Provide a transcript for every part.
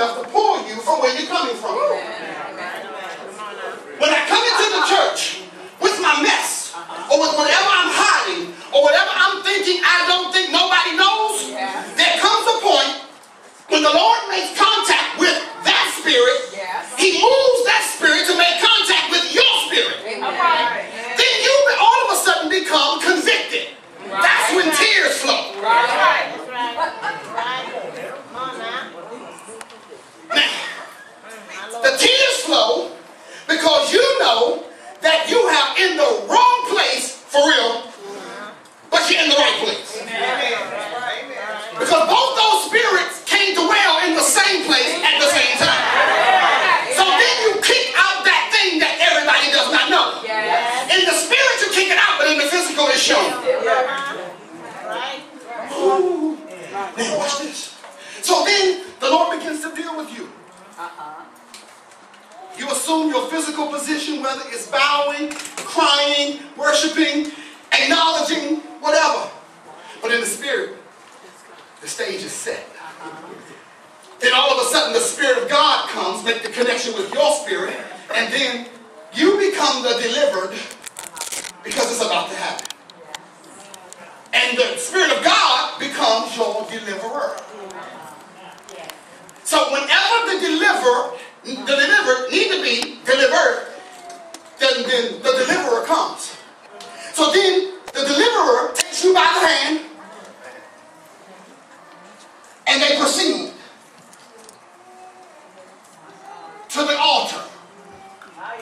enough to pull you from where you're coming from. When I come into the church with my mess, or with whatever I'm hiding, or whatever I'm thinking I don't think nobody knows, there comes a point when the Lord makes contact with that spirit, he moves that spirit to make contact with your spirit. Then you all of a sudden become convicted. That's when tears flow. Now, the tears flow because you know that you are in the wrong place for real, but you're in the right place. Because both those spirits came to dwell in the same place at the same time. So then you kick out that thing that everybody does not know. In the spirit you kick it out, but in the physical it's shown. Ooh. Now watch this. So then the Lord begins to deal with you. You assume your physical position, whether it's bowing, crying, worshiping, acknowledging, whatever. But in the spirit, the stage is set. Then all of a sudden the Spirit of God comes, make the connection with your spirit, and then you become the delivered because it's about to happen. And the Spirit of God becomes your deliverer. So whenever the delivered need to be delivered, then the deliverer comes. So then the deliverer takes you by the hand and they proceed to the altar.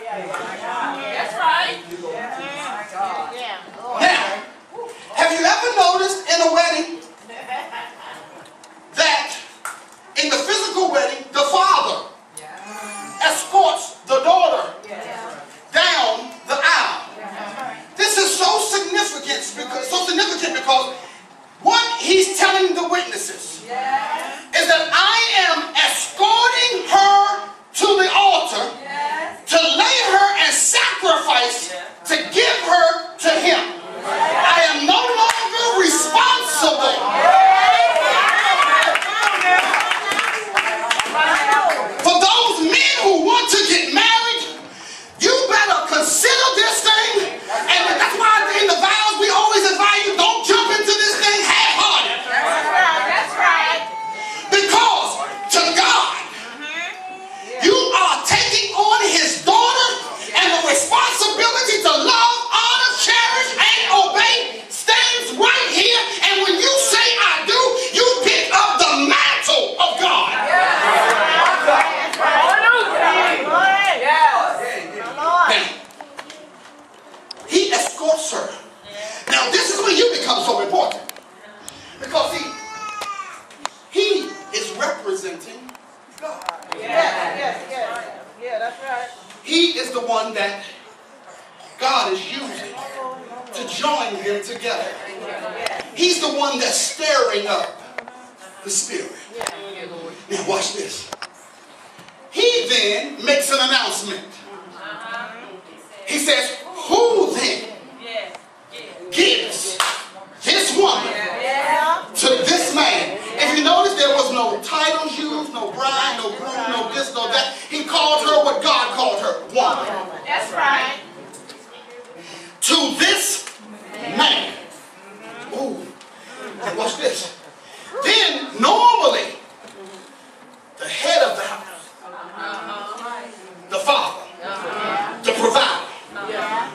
That's right. Now, have you ever noticed in a wedding that in the physical wedding, the father escorts the daughter down the aisle? This is so significant because what he's telling the witnesses is that I am escorting her to the altar to lay her and sacrifice to give her to him. I am no longer responsible. For those men who want to get married, you better consider this thing. And that's why in the vows we always advise you, don't jump into this thing half-hearted. That's right. Because to God, you are taking on his daughter, and the responsibility to love, honor, cherish, and obey stands right here. And when you say I do, you pick up the mantle of God. Now, he escorts her. Now, this is when you become so important. Because he is representing God. Yeah, that's right. He is the one that God is using to join them together. He's the one that's stirring up the spirit. Now watch this. He then makes an announcement. He says, who then gives this woman to this man? If you notice, there was no titles used, no bride, no groom, no this, no that. He called her what God called her, woman. That's right. To this man. Ooh. Now watch this. Then normally, the head of the house, the father, the provider,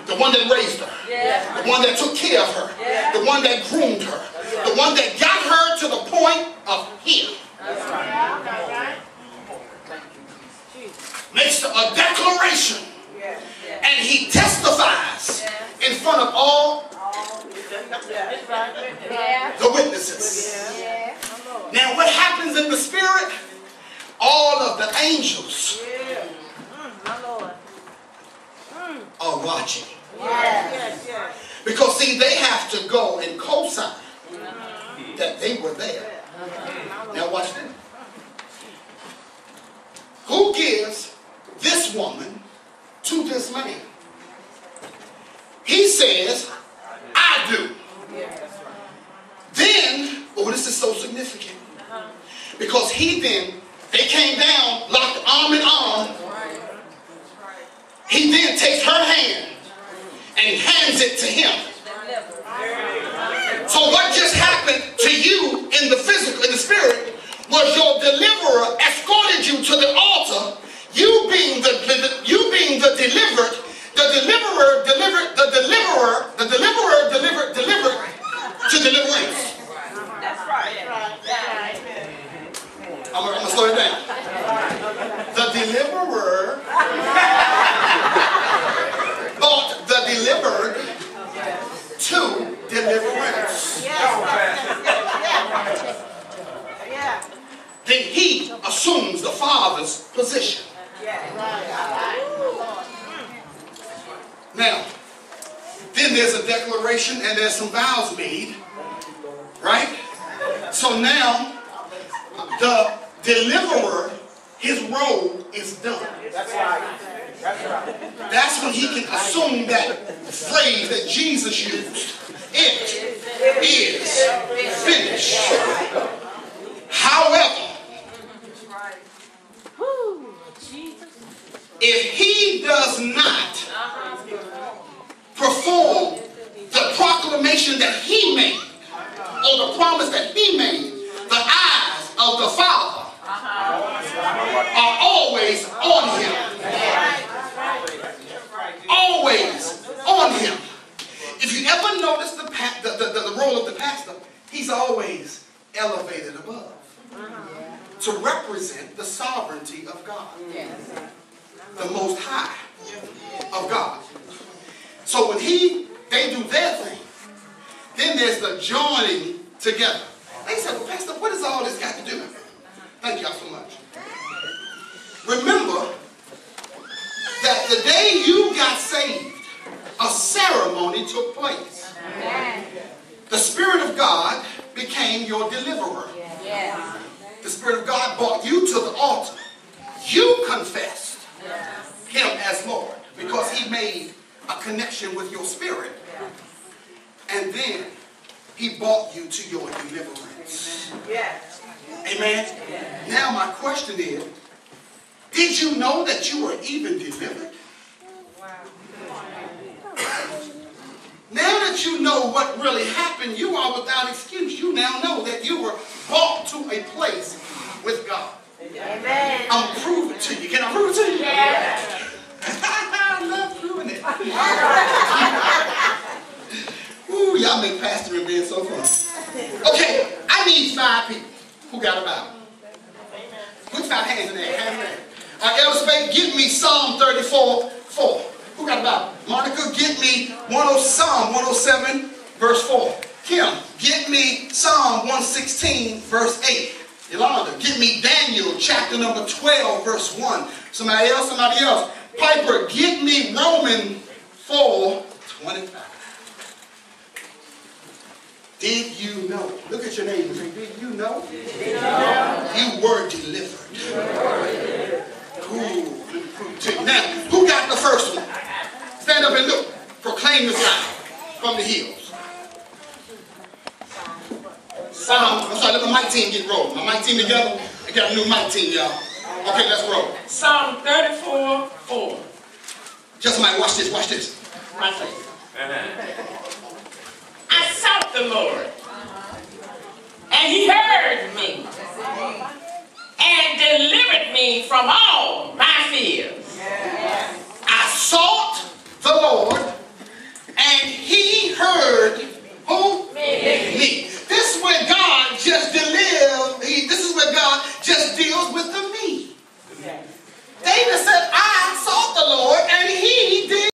the one that raised her, the one that took care of her, the one that groomed her, the one that got her to the point of healing, makes a declaration, and he testifies in front of all the witnesses. Now what happens in the spirit? All of the angels are watching. Because see, they have to go and co-sign that they were there. Now watch this. Who gives this woman to this man? He says, I do. Then, oh, this is so significant. Because he then They came down, locked arm in arm. He then takes her hand and hands it to him. So what just happened to you in the physical, in the spirit, was your deliverer escorted you to the altar. You being the delivered, the deliverer delivered to deliverance. That's right. I'm gonna slow it down. The deliverer brought the delivered to deliverance. Then he assumes the Father's position. Now, then there's a declaration and there's some vows made, right? So now, the deliverer, his role is done. That's right. That's right. That's when he can assume that phrase that Jesus used. It is finished. However, if he does not perform the proclamation that he made, or the promise that he made, the eyes of the Father are always on him. Always on him. If you ever notice the role of the pastor, he's always elevated above to represent the sovereignty of God, the Most High of God. So when they do their thing, then there's the joining together. They said, well, Pastor, what does all this got to do with it? Thank y'all so much. Remember that the day you got saved, a ceremony took place. The Spirit of God became your deliverer. The Spirit of God brought you to the altar. You confessed him as Lord because he made a connection with your spirit. And then he brought you to your deliverance. Amen. Now my question is, did you know that you were even delivered? Now that you know what really happened, you are without excuse. You now know that you were brought to a place with God. Amen. I'm proving to you. Can I prove it to you? Yeah. I love proving it. Ooh, y'all make pastoring being so fun. Okay, I need 5 people who got a Bible. Put 5 hands in there. Hands in there. Elder Spade, get me Psalm 34:4. Who got a Bible? Monica, get me Psalm 107, verse 4. Kim, get me Psalm 116, verse 8. Yolanda, get me Daniel, chapter number 12, verse 1. Somebody else, somebody else. Piper, get me Romans 4:25. Did you know? Look at your neighbor and say, did you know? You were delivered. Ooh. Now, who got the first one? Stand up and look. Proclaim this loud from the hills. I'm sorry, let my mic team get rolled. My mic team together. I got a new mic team, y'all. Okay, let's roll. Psalm 34:4. Just somebody watch this, watch this. Right there. I sought the Lord, and he heard me, and delivered me from all